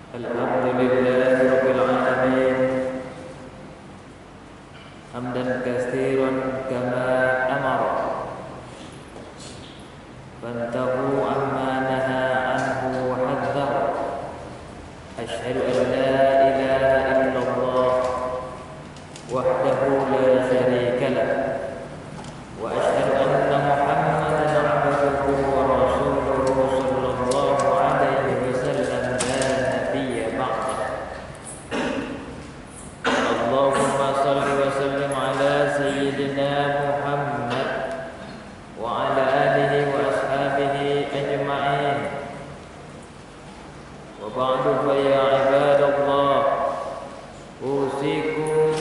Alhamdulillahi Rabbil Alamin. Hamdan katsiran kama amara. Fantahu amma naha anhu wa hadzara. Asyhadu an la ilaha illallah wahdahu la syarika lah. Wa asyhadu anna Muhammadan abduhu wa rasuluhu sallallahu alaihi wasallam la nabiyya ba'dah. Allahumma salli wa sallim ala sayyidina Muhammad wa ala alihi wa ashabihi ajma'in. Wa ba'du fa ya ibadallah, usikum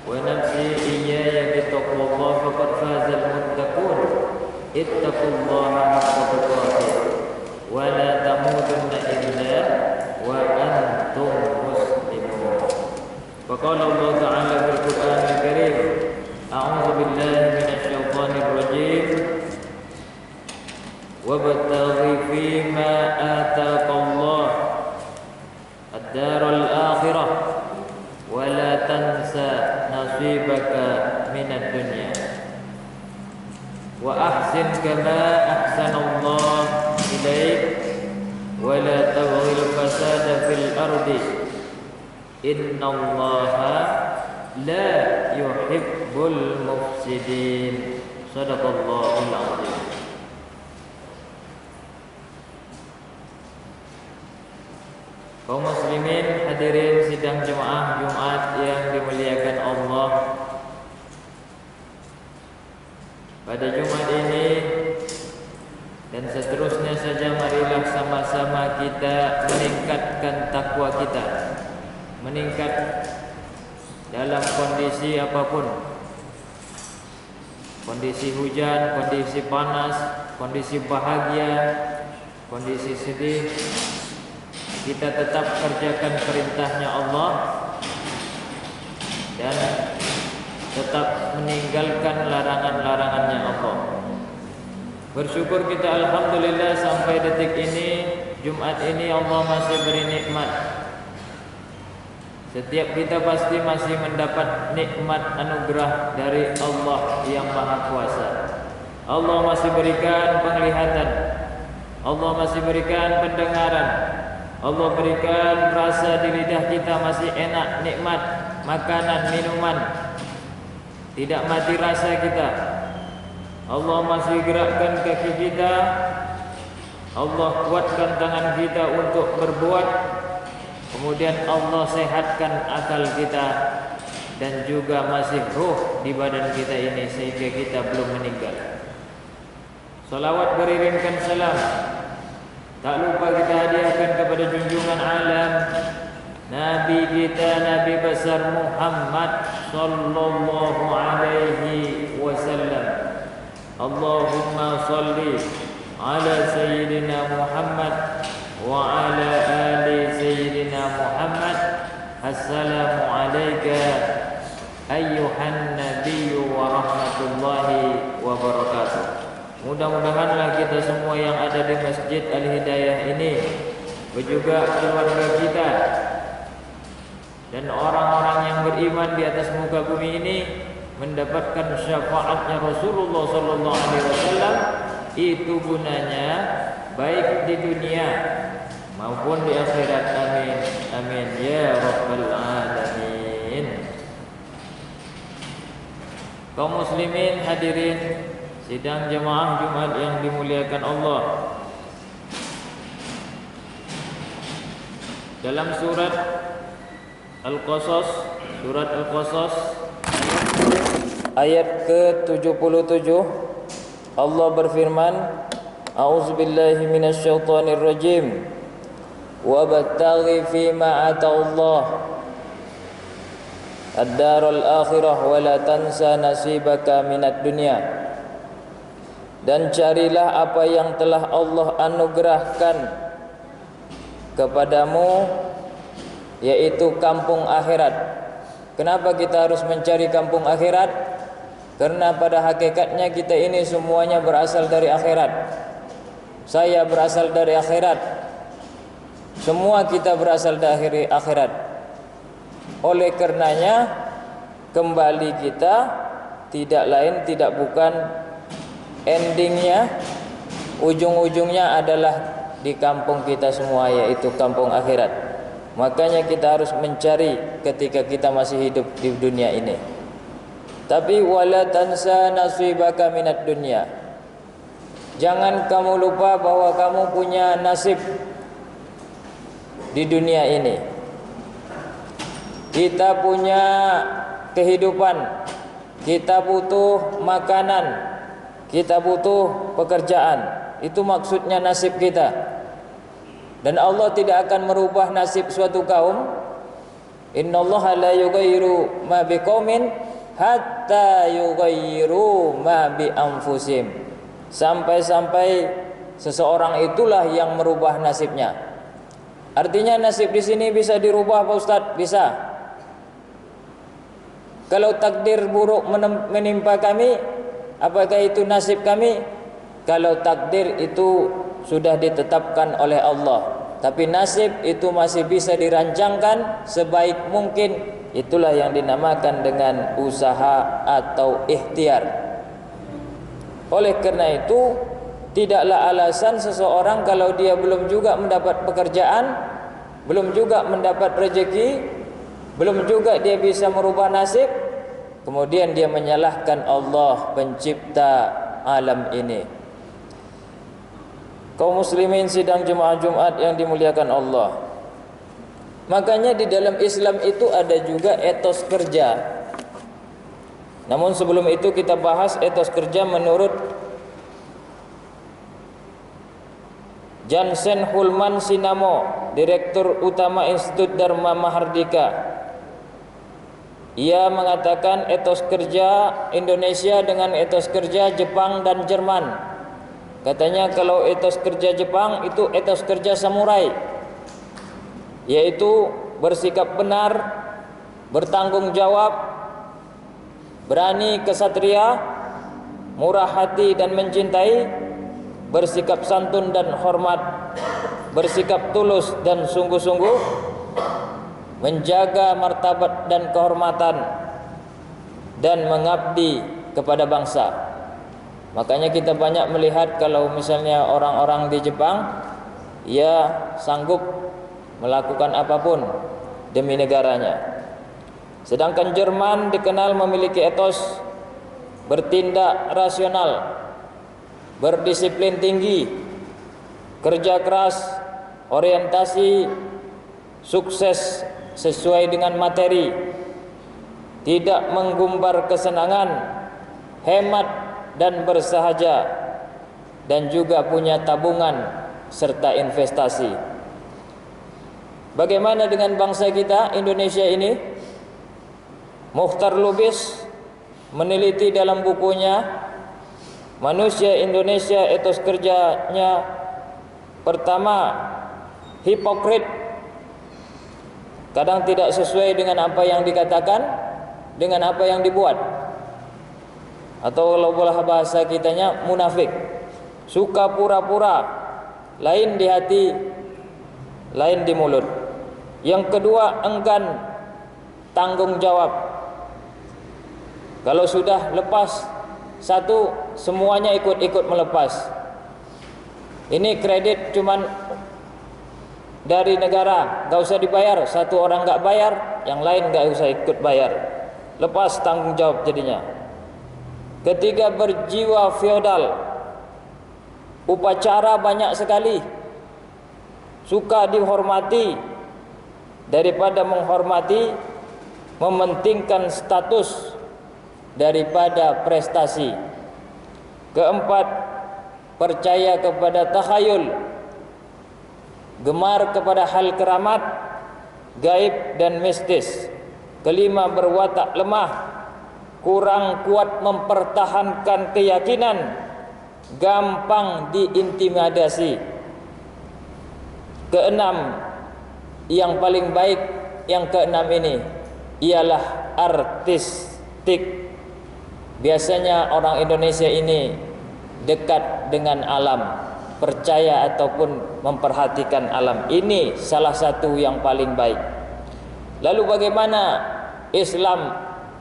wa nafsi iyaya bittaqwallah faqad fazal muttaqun. Ittaqullaha haqqa tuqatih wa la tamutunna illa wa antum muslimun. Faqala Allah Ta'ala fil Qur'anil Karim, a'udzu billahi minasy syaithanir rajim. Wabtaghi fima ataqallah ad-daral akhirah wa la tansa nasibaka minad dunya wa ahsin kama ahsanallah ilaik wa la tabghil fasada fil ardi innallaha la yuhibbul mufsidin. Shadaqallahul azim. Kaum muslimin hadirin sidang jemaah Jumat yang dimuliakan Allah, pada Jumat ini dan seterusnya saja marilah sama-sama kita meningkatkan takwa kita, meningkat dalam kondisi apapun, kondisi hujan, kondisi panas, kondisi bahagia, kondisi sedih, kita tetap kerjakan perintahnya Allah dan tetap meninggalkan larangan-larangannya Allah. Bersyukur kita alhamdulillah sampai detik ini, Jumat ini Allah masih beri nikmat. Setiap kita pasti masih mendapat nikmat anugerah dari Allah yang Maha Kuasa. Allah masih berikan penglihatan, Allah masih berikan pendengaran, Allah berikan rasa di lidah kita masih enak, nikmat, makanan, minuman, tidak mati rasa kita. Allah masih gerakkan kaki kita, Allah kuatkan tangan kita untuk berbuat, kemudian Allah sehatkan akal kita, dan juga masih ruh di badan kita ini sehingga kita belum meninggal. Salawat beriringkan salam tak lupa kita hadiahkan kepada junjungan alam Nabi kita, Nabi besar Muhammad sallallahu alaihi wasallam. Allahumma salli ala sayyidina Muhammad wa ala ali sayyidina Muhammad. Assalamu alayka ayyuhan nabiyyu wa rahmatullahi wa barakatuh. Mudah-mudahanlah kita semua yang ada di Masjid Al-Hidayah ini, juga keluarga kita dan orang-orang yang beriman di atas muka bumi ini mendapatkan syafaatnya Rasulullah sallallahu alaihi wasallam. Itu gunanya baik di dunia maupun di akhirat. Amin amin ya rabbal alamin. Kaum muslimin hadirin sidang jemaah Jumat yang dimuliakan Allah, dalam surat Al-Qasas, surat Al-Qasas ayat ke-77 Allah berfirman, a'udzubillahi minasyaitonir rajim, wabtaghi fima ata'allah ad-daral akhirah wa la tansa nasibaka minad dunya. Dan carilah apa yang telah Allah anugerahkan kepadamu, yaitu kampung akhirat. Kenapa kita harus mencari kampung akhirat? Karena pada hakikatnya kita ini semuanya berasal dari akhirat. Saya berasal dari akhirat. Semua kita berasal dari akhirat. Oleh karenanya kembali kita tidak lain tidak bukan endingnya, ujung-ujungnya adalah di kampung kita semua, yaitu kampung akhirat. Makanya kita harus mencari ketika kita masih hidup di dunia ini. Tapi wala tansa nasibaka minad dunya. Jangan kamu lupa bahwa kamu punya nasib di dunia ini. Kita punya kehidupan, kita butuh makanan, kita butuh pekerjaan. Itu maksudnya nasib kita. Dan Allah tidak akan merubah nasib suatu kaum. Innallaha la yughayyiru ma biqaumin hatta yughayyiru ma bi anfusihim. Sampai-sampai seseorang itulah yang merubah nasibnya. Artinya nasib di sini bisa dirubah, Pak Ustadz? Bisa. Kalau takdir buruk menimpa kami, apakah itu nasib kami? Kalau takdir itu sudah ditetapkan oleh Allah, tapi nasib itu masih bisa dirancangkan sebaik mungkin. Itulah yang dinamakan dengan usaha atau ikhtiar. Oleh karena itu, tidaklah alasan seseorang kalau dia belum juga mendapat pekerjaan, belum juga mendapat rezeki, belum juga dia bisa merubah nasib, kemudian dia menyalahkan Allah pencipta alam ini. Kaum muslimin sidang jemaah Jumat yang dimuliakan Allah. Makanya di dalam Islam itu ada juga etos kerja. Namun sebelum itu kita bahas etos kerja menurut Jansen Hulman Sinamo, Direktur Utama Institut Dharma Mahardika. Ia mengatakan etos kerja Indonesia dengan etos kerja Jepang dan Jerman. Katanya kalau etos kerja Jepang itu etos kerja samurai, yaitu bersikap benar, bertanggung jawab, berani kesatria, murah hati dan mencintai, bersikap santun dan hormat, bersikap tulus dan sungguh-sungguh, menjaga martabat dan kehormatan, dan mengabdi kepada bangsa. Makanya kita banyak melihat kalau misalnya orang-orang di Jepang, ia sanggup melakukan apapun demi negaranya. Sedangkan Jerman dikenal memiliki etos bertindak rasional, berdisiplin tinggi, kerja keras, orientasi, sukses sesuai dengan materi, tidak menggumbar kesenangan, hemat dan bersahaja, dan juga punya tabungan serta investasi. Bagaimana dengan bangsa kita Indonesia ini? Mukhtar Lubis meneliti dalam bukunya Manusia Indonesia Etos Kerjanya. Pertama, hipokrit, kadang tidak sesuai dengan apa yang dikatakan, dengan apa yang dibuat. Atau kalau bola bahasa kitanya munafik, suka pura-pura, lain di hati, lain di mulut. Yang kedua, enggan tanggung jawab. Kalau sudah lepas satu, semuanya ikut-ikut melepas. Ini kredit cuman dari negara, gak usah dibayar. Satu orang gak bayar, yang lain gak usah ikut bayar. Lepas tanggung jawab jadinya. Ketiga, berjiwa feodal, upacara banyak sekali, suka dihormati daripada menghormati, mementingkan status daripada prestasi. Keempat, percaya kepada takhayul, gemar kepada hal keramat, gaib dan mistis. Kelima, berwatak lemah, kurang kuat mempertahankan keyakinan, gampang diintimidasi. Keenam, yang paling baik, yang keenam ini ialah artistik. Biasanya orang Indonesia ini dekat dengan alam, percaya ataupun memperhatikan alam. Ini salah satu yang paling baik. Lalu bagaimana Islam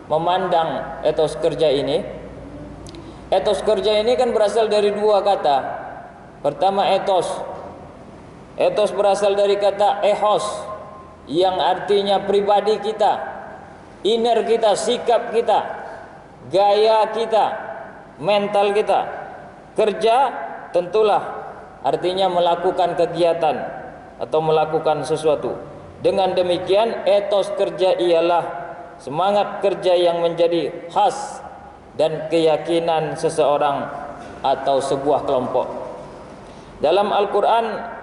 memandang etos kerja ini? Etos kerja ini kan berasal dari dua kata. Pertama etos. Etos berasal dari kata ethos, yang artinya pribadi kita, inner kita, sikap kita, gaya kita, mental kita. Kerja tentulah artinya melakukan kegiatan atau melakukan sesuatu. Dengan demikian etos kerja ialah semangat kerja yang menjadi khas dan keyakinan seseorang atau sebuah kelompok. Dalam Al-Quran,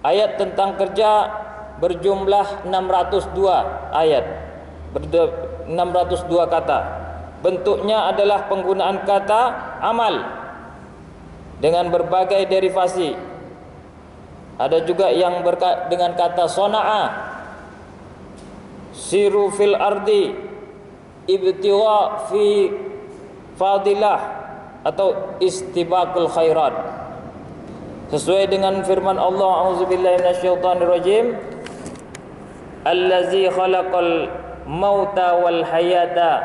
ayat tentang kerja berjumlah 602 ayat, 602 kata. Bentuknya adalah penggunaan kata amal dengan berbagai derivasi. Ada juga yang dengan kata sona'a, siru fil ardi, ibtigha fi fadilah, atau istibaqul khairat. Sesuai dengan firman Allah, a'udzubillahi minasyaitonirrajim, allazi khalaqal mauta wal hayata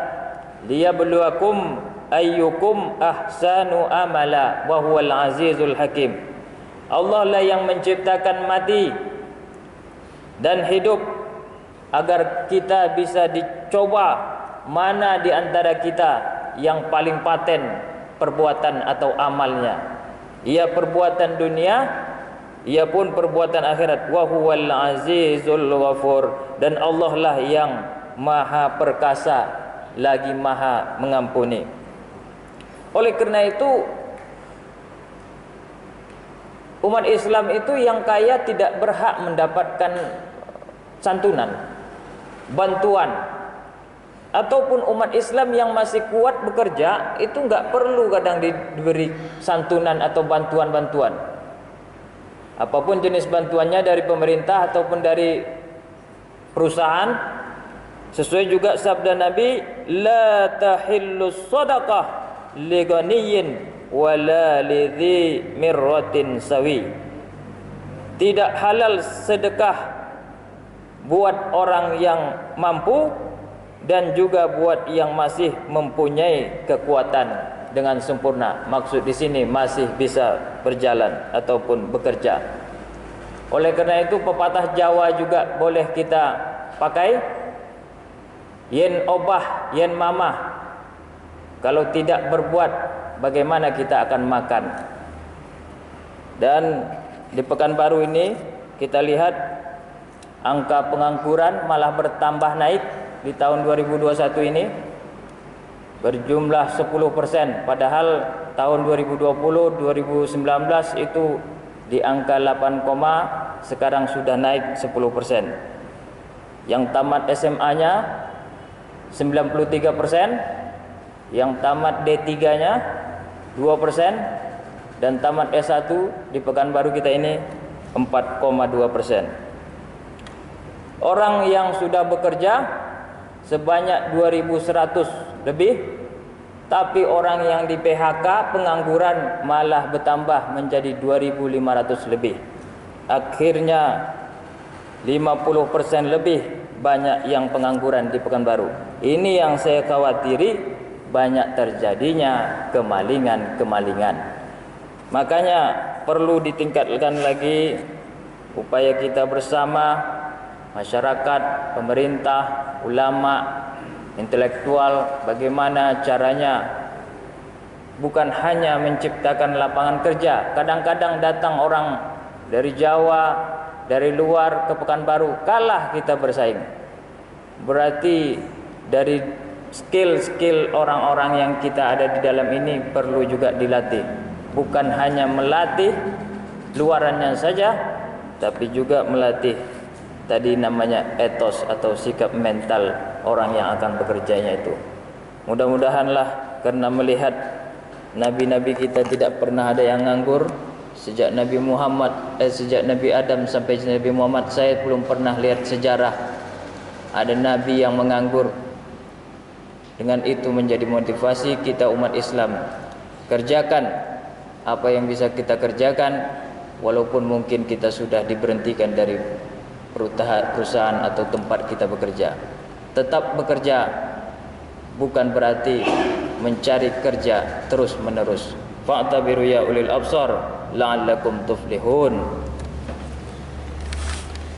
liyabluwakum ayyukum ahsanu amala wa huwal azizul hakim. Allah lah yang menciptakan mati dan hidup agar kita bisa dicoba mana di antara kita yang paling paten perbuatan atau amalnya. Ia perbuatan dunia, ia pun perbuatan akhirat. Wa huwal azizul ghafur, dan Allah lah yang maha perkasa lagi maha mengampuni. Oleh karena itu, umat Islam itu yang kaya tidak berhak mendapatkan santunan, bantuan. Ataupun umat Islam yang masih kuat bekerja itu enggak perlu kadang diberi santunan atau bantuan-bantuan. Apapun jenis bantuannya, dari pemerintah ataupun dari perusahaan. Sesuai juga sabda Nabi, la tahillus shadaqah li ghaniyyin wala lidhi mirratin sawi. Tidak halal sedekah buat orang yang mampu dan juga buat yang masih mempunyai kekuatan dengan sempurna. Maksud di sini masih bisa berjalan ataupun bekerja. Oleh karena itu pepatah Jawa juga boleh kita pakai, yen obah yen mamah. Kalau tidak berbuat, bagaimana kita akan makan? Dan di Pekanbaru ini kita lihat angka pengangguran malah bertambah naik di tahun 2021 ini berjumlah 10%, padahal tahun 2020 2019 itu di angka 8, sekarang sudah naik 10%. Yang tamat SMA-nya 93%, yang tamat D3-nya 2%, dan tamat S1 di Pekanbaru kita ini 4,2%. Orang yang sudah bekerja sebanyak 2.100 lebih, tapi orang yang di PHK pengangguran malah bertambah menjadi 2.500 lebih. Akhirnya 50% lebih banyak yang pengangguran di Pekanbaru. Ini yang saya khawatiri, banyak terjadinya kemalingan-kemalingan. Makanya perlu ditingkatkan lagi upaya kita bersama, masyarakat, pemerintah, ulama, intelektual, bagaimana caranya bukan hanya menciptakan lapangan kerja. Kadang-kadang datang orang dari Jawa, dari luar ke Pekanbaru, kalah kita bersaing. Berarti dari skill-skill orang-orang yang kita ada di dalam ini perlu juga dilatih. Bukan hanya melatih luarannya saja, tapi juga melatih tadi namanya etos atau sikap mental orang yang akan bekerjanya itu. Mudah-mudahanlah, karena melihat nabi-nabi kita tidak pernah ada yang nganggur. Sejak Nabi sejak Nabi Adam sampai Nabi Muhammad, saya belum pernah lihat sejarah ada nabi yang menganggur. Dengan itu menjadi motivasi kita umat Islam, kerjakan apa yang bisa kita kerjakan, walaupun mungkin kita sudah diberhentikan dari perusahaan atau tempat kita bekerja. Tetap bekerja bukan berarti mencari kerja terus menerus. Fa'tabiru ya ulil absar la'allakum tuflihun.